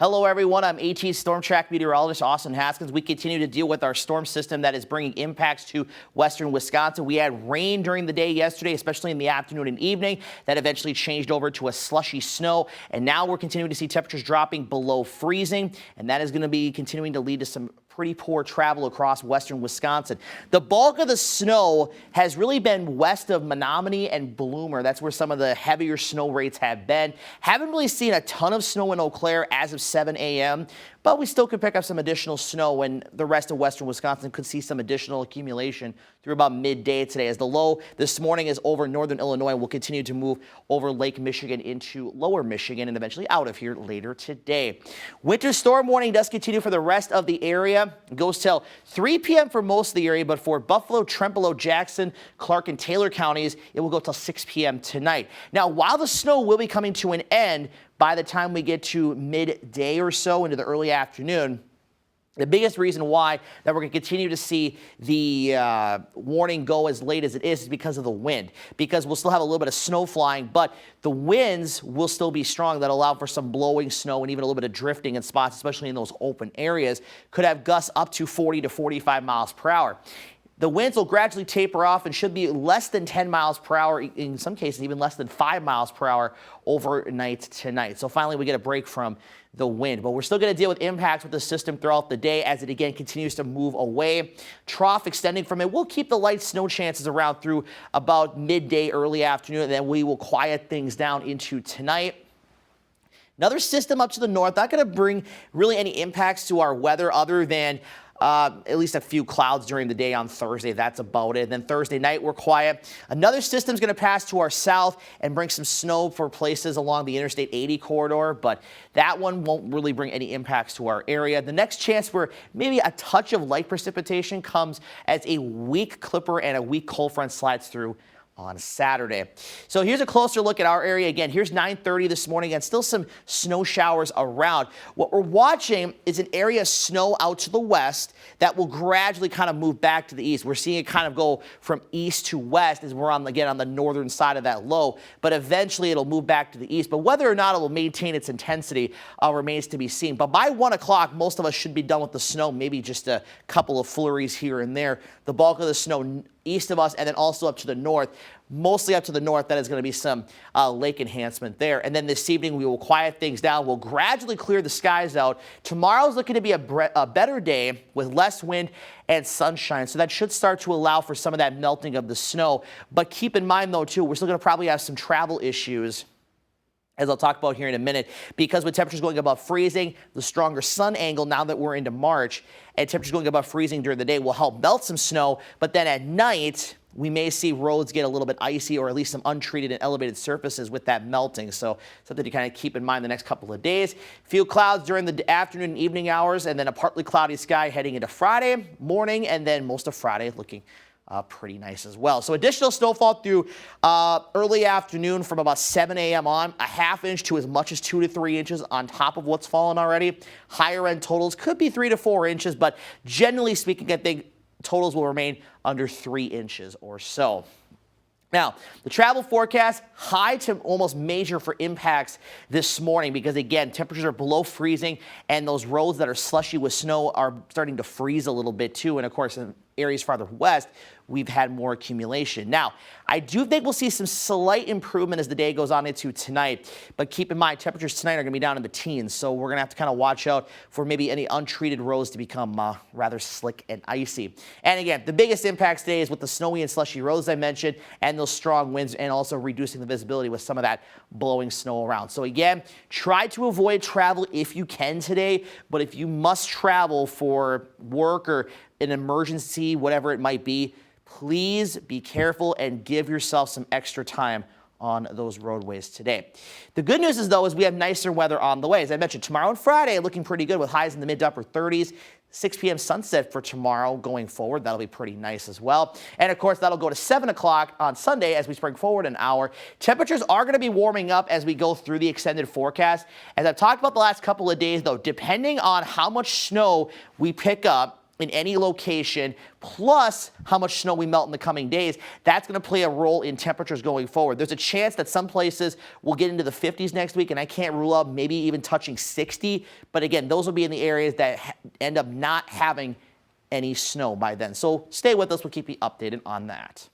Hello, everyone. I'm AT Storm Track meteorologist Austin Haskins. We continue to deal with our storm system that is bringing impacts to western Wisconsin. We had rain during the day yesterday, especially in the afternoon and evening. That eventually changed over to a slushy snow, and now we're continuing to see temperatures dropping below freezing, and that is going to be continuing to lead to some pretty poor travel across western Wisconsin. The bulk of the snow has really been west of Menominee and Bloomer. That's where some of the heavier snow rates have been. Haven't really seen a ton of snow in Eau Claire as of 7 a.m., but we still could pick up some additional snow, and the rest of western Wisconsin could see some additional accumulation through about midday today, as the low this morning is over northern Illinois and will continue to move over Lake Michigan into lower Michigan and eventually out of here later today. Winter storm warning does continue for the rest of the area. It goes till 3 p.m. for most of the area, but for Buffalo, Trempealeau, Jackson, Clark, and Taylor counties, it will go till 6 p.m. tonight. Now, while the snow will be coming to an end by the time we get to midday or so into the early afternoon, the biggest reason why that we're going to continue to see the warning go as late as it is because of the wind, because we'll still have a little bit of snow flying, but the winds will still be strong that allow for some blowing snow and even a little bit of drifting in spots, especially in those open areas. Could have gusts up to 40 to 45 miles per hour. The winds will gradually taper off and should be less than 10 miles per hour, in some cases even less than 5 miles per hour overnight tonight. So finally we get a break from the wind, but we're still going to deal with impacts with the system throughout the day as it again continues to move away. Trough extending from it will keep the light snow chances around through about midday, early afternoon, and then we will quiet things down into tonight. Another system up to the north, not going to bring really any impacts to our weather other than at least a few clouds during the day on Thursday. That's about it. Then Thursday night, we're quiet. Another system is going to pass to our south and bring some snow for places along the Interstate 80 corridor, but that one won't really bring any impacts to our area. The next chance for maybe a touch of light precipitation comes as a weak clipper and a weak cold front slides through on Saturday. So here's a closer look at our area. Again, here's 9:30 this morning and still some snow showers around. What we're watching is an area of snow out to the west that will gradually kind of move back to the east. We're seeing it kind of go from east to west as we're on the northern side of that low, but eventually it'll move back to the east. But whether or not it will maintain its intensity remains to be seen. But by 1 o'clock, most of us should be done with the snow, maybe just a couple of flurries here and there. The bulk of the snow east of us and then also up to the north, mostly up to the north, that is going to be some lake enhancement there. And then this evening we will quiet things down. We'll gradually clear the skies out. Tomorrow's looking to be a better day with less wind and sunshine, so that should start to allow for some of that melting of the snow. But keep in mind though too, we're still going to probably have some travel issues, as I'll talk about here in a minute, because with temperatures going above freezing, the stronger sun angle now that we're into March, and temperatures going above freezing during the day will help melt some snow, but then at night, we may see roads get a little bit icy or at least some untreated and elevated surfaces with that melting. So something to kind of keep in mind the next couple of days. Few clouds during the afternoon and evening hours, and then a partly cloudy sky heading into Friday morning, and then most of Friday looking pretty nice as well. So additional snowfall through early afternoon from about 7 a.m. on, a ½ inch to as much as 2 to 3 inches on top of what's fallen already. Higher end totals could be 3 to 4 inches, but generally speaking, I think totals will remain under 3 inches or so. Now, the travel forecast, high to almost major for impacts this morning because, again, temperatures are below freezing and those roads that are slushy with snow are starting to freeze a little bit too. And, of course, in areas farther west, we've had more accumulation. Now, I do think we'll see some slight improvement as the day goes on into tonight, but keep in mind temperatures tonight are going to be down in the teens, so we're going to have to kind of watch out for maybe any untreated roads to become rather slick and icy. And again, the biggest impact today is with the snowy and slushy roads I mentioned and those strong winds and also reducing the visibility with some of that blowing snow around. So again, try to avoid travel if you can today, but if you must travel for work or an emergency, whatever it might be, please be careful and give yourself some extra time on those roadways today. The good news is, though, is we have nicer weather on the way. As I mentioned, tomorrow and Friday looking pretty good with highs in the mid to upper 30s. 6 p.m. sunset for tomorrow going forward. That'll be pretty nice as well. And of course, that'll go to 7 o'clock on Sunday as we spring forward an hour. Temperatures are going to be warming up as we go through the extended forecast. As I've talked about the last couple of days, though, depending on how much snow we pick up, in any location, plus how much snow we melt in the coming days, that's going to play a role in temperatures going forward. There's a chance that some places will get into the 50s next week, and I can't rule out maybe even touching 60. But again, those will be in the areas that end up not having any snow by then. So stay with us. We'll keep you updated on that.